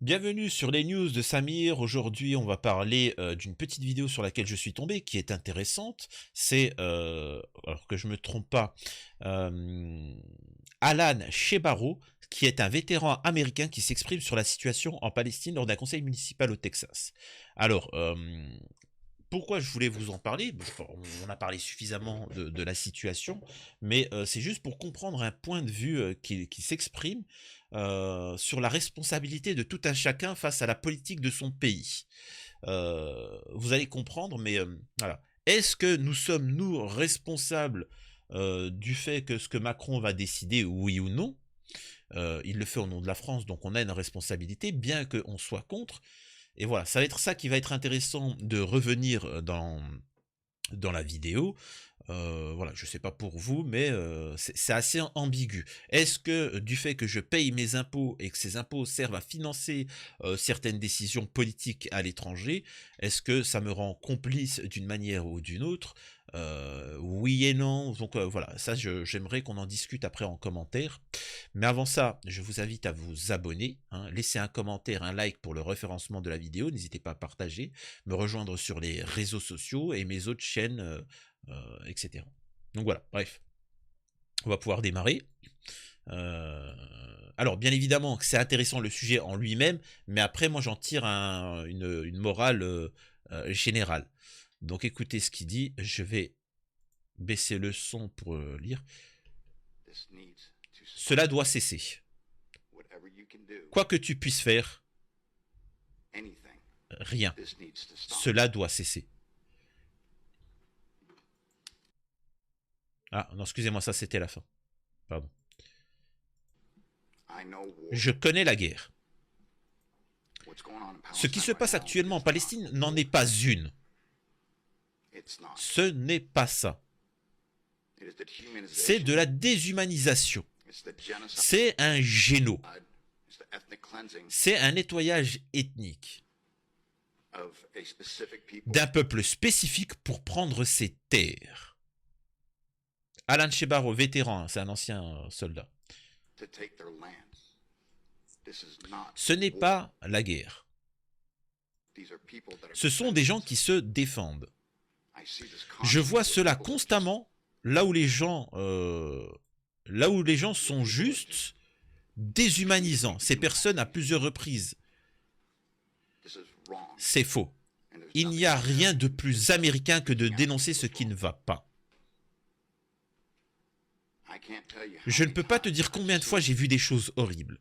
Bienvenue sur les news de Samir. Aujourd'hui, on va parler d'une petite vidéo sur laquelle je suis tombé, qui est intéressante. C'est, alors que je me trompe pas, Alan Shebaro, qui est un vétéran américain qui s'exprime sur la situation en Palestine lors d'un conseil municipal au Texas. Alors, pourquoi je voulais vous en parler? On a parlé suffisamment de la situation, mais c'est juste pour comprendre un point de vue qui s'exprime sur la responsabilité de tout un chacun face à la politique de son pays. Vous allez comprendre, mais voilà. Est-ce que nous sommes, nous, responsables du fait que ce que Macron va décider, oui ou non? Il le fait au nom de la France, donc on a une responsabilité, bien qu'on soit contre. Et voilà, ça va être ça qui va être intéressant de revenir dans la vidéo. Voilà, je sais pas pour vous, mais c'est assez ambigu. Est-ce que du fait que je paye mes impôts et que ces impôts servent à financer certaines décisions politiques à l'étranger, est-ce que ça me rend complice d'une manière ou d'une autre? Oui et non. Donc voilà, ça j'aimerais qu'on en discute après en commentaire. Mais avant ça, je vous invite à vous abonner, hein, laisser un commentaire, un like pour le référencement de la vidéo, n'hésitez pas à partager, me rejoindre sur les réseaux sociaux et mes autres chaînes, etc. Donc voilà, bref, on va pouvoir démarrer. Alors, bien évidemment, c'est intéressant le sujet en lui-même, mais après, moi, j'en tire une morale générale. Donc, écoutez ce qu'il dit. Je vais baisser le son pour lire. Cela doit cesser. Quoi que tu puisses faire, rien. Cela doit cesser. Ah, non, excusez-moi, ça c'était la fin. Pardon. Je connais la guerre. Ce qui se passe actuellement en Palestine n'en est pas une. Ce n'est pas ça. C'est de la déshumanisation. C'est un génocide. C'est un nettoyage ethnique d'un peuple spécifique pour prendre ses terres. Alan Shebaro, vétéran, c'est un ancien soldat. Ce n'est pas la guerre. Ce sont des gens qui se défendent. Je vois cela constamment là où les gens sont juste déshumanisants ces personnes à plusieurs reprises. C'est faux. Il n'y a rien de plus américain que de dénoncer ce qui ne va pas. Je ne peux pas te dire combien de fois j'ai vu des choses horribles.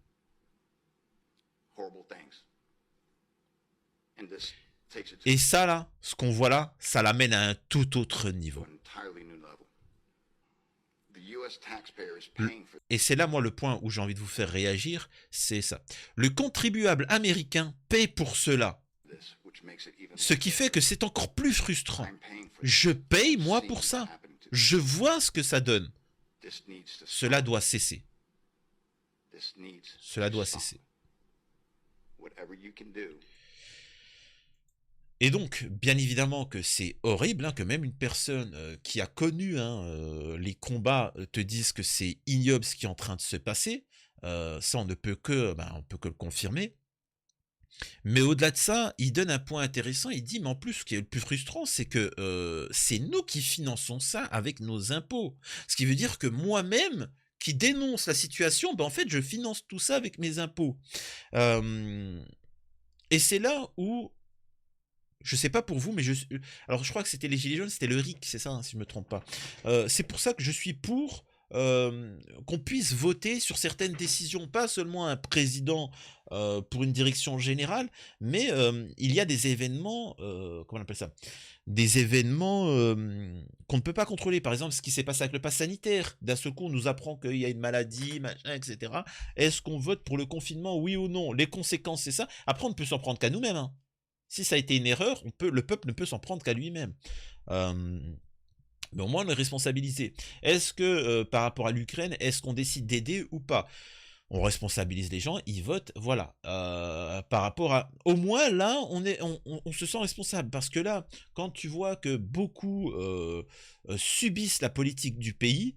Et ça là, ce qu'on voit là, ça l'amène à un tout autre niveau. Et c'est là, moi, le point où j'ai envie de vous faire réagir, c'est ça. Le contribuable américain paye pour cela. Ce qui fait que c'est encore plus frustrant. Je paye, moi, pour ça. Je vois ce que ça donne. Cela doit cesser. Cela doit cesser. Et donc, bien évidemment que c'est horrible, hein, que même une personne qui a connu les combats te dise que c'est ignoble ce qui est en train de se passer. Ça, on ne peut que, on peut que le confirmer. Mais au-delà de ça, il donne un point intéressant. Il dit, mais en plus, ce qui est le plus frustrant, c'est que c'est nous qui finançons ça avec nos impôts. Ce qui veut dire que moi-même, qui dénonce la situation, en fait, je finance tout ça avec mes impôts. Et c'est là où je sais pas pour vous, mais alors je crois que c'était les Gilets jaunes, c'était le RIC, c'est ça, hein, si je me trompe pas. C'est pour ça que je suis pour qu'on puisse voter sur certaines décisions, pas seulement un président pour une direction générale, mais il y a des événements, comment on appelle ça, des événements qu'on ne peut pas contrôler. Par exemple, ce qui s'est passé avec le pass sanitaire. D'un seul coup, on nous apprend qu'il y a une maladie, machin, etc. Est-ce qu'on vote pour le confinement, oui ou non? Les conséquences, c'est ça. Après, on ne peut s'en prendre qu'à nous-mêmes, hein. Si ça a été une erreur, le peuple ne peut s'en prendre qu'à lui-même. Mais au moins on est responsabilisé. Est-ce que par rapport à l'Ukraine, est-ce qu'on décide d'aider ou pas? On responsabilise les gens, ils votent, voilà. Par rapport à, au moins là, on se sent responsable parce que là, quand tu vois que beaucoup subissent la politique du pays,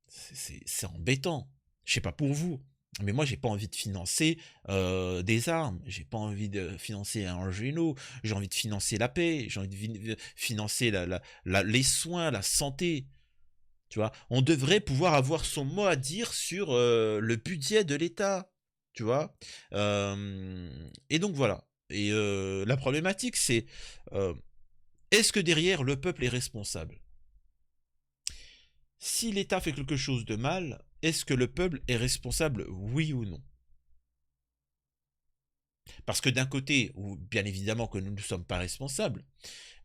c'est embêtant. Je sais pas pour vous. Mais moi, j'ai pas envie de financer des armes, j'ai pas envie de financer un géno, j'ai envie de financer la paix, j'ai envie de financer les soins, la santé. Tu vois, on devrait pouvoir avoir son mot à dire sur le budget de l'État. Tu vois. Et donc voilà. Et la problématique, c'est euh, est-ce que derrière le peuple est responsable? Si l'État fait quelque chose de mal, est-ce que le peuple est responsable, oui ou non? Parce que d'un côté, bien évidemment que nous ne sommes pas responsables,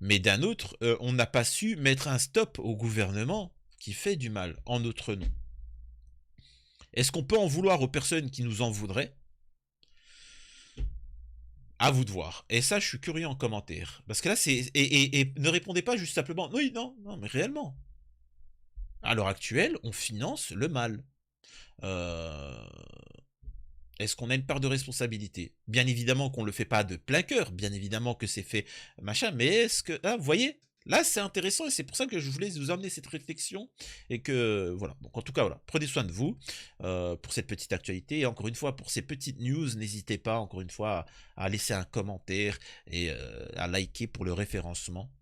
mais d'un autre, on n'a pas su mettre un stop au gouvernement qui fait du mal en notre nom. Est-ce qu'on peut en vouloir aux personnes qui nous en voudraient? À vous de voir. Et ça, je suis curieux en commentaire. Parce que là, c'est. Et ne répondez pas juste simplement. Oui, non, non, mais réellement. À l'heure actuelle, on finance le mal. Euh, Est-ce qu'on a une part de responsabilité? Bien évidemment qu'on ne le fait pas de plein cœur, bien évidemment que c'est fait machin, mais est-ce que... Ah, vous voyez? Là, c'est intéressant et c'est pour ça que je voulais vous emmener cette réflexion et que voilà. Donc en tout cas, voilà, prenez soin de vous pour cette petite actualité et encore une fois pour ces petites news, n'hésitez pas encore une fois à laisser un commentaire et à liker pour le référencement.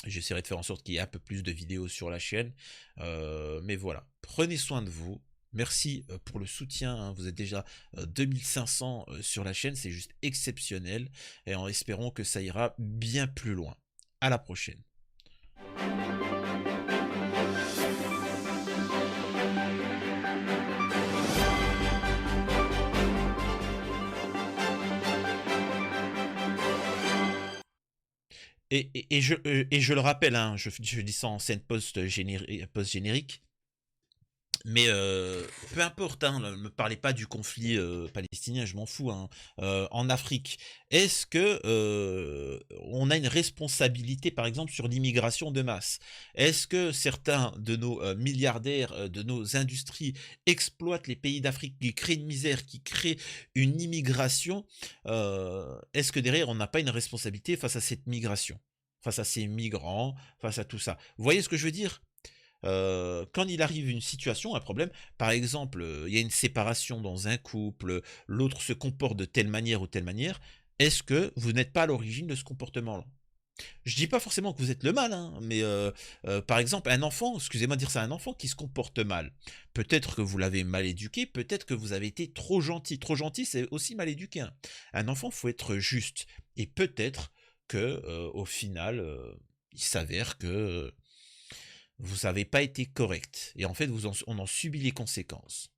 J'essaierai de faire en sorte qu'il y ait un peu plus de vidéos sur la chaîne. Mais voilà, prenez soin de vous. Merci pour le soutien, hein. Vous êtes déjà 2500 sur la chaîne, c'est juste exceptionnel. Et en espérant que ça ira bien plus loin. À la prochaine. Et je le rappelle, hein, je dis ça en scène post-générique, mais peu importe, hein, ne me parlez pas du conflit palestinien, je m'en fous. Hein. En Afrique, est-ce que on a une responsabilité, par exemple, sur l'immigration de masse? Est-ce que certains de nos milliardaires, de nos industries exploitent les pays d'Afrique, qui créent une misère, qui créent une immigration? Est-ce que derrière, on n'a pas une responsabilité face à cette migration, face à ces migrants, face à tout ça? Vous voyez ce que je veux dire? Quand il arrive une situation, un problème, par exemple, il y a une séparation dans un couple, l'autre se comporte de telle manière ou telle manière, est-ce que vous n'êtes pas à l'origine de ce comportement-là? Je dis pas forcément que vous êtes le mal, hein, mais par exemple, un enfant, excusez-moi de dire ça, un enfant qui se comporte mal, peut-être que vous l'avez mal éduqué, peut-être que vous avez été trop gentil. Trop gentil, c'est aussi mal éduqué. Hein. Un enfant, faut être juste. Et peut-être que, au final, il s'avère que vous n'avez pas été correct. Et en fait, on en subit les conséquences.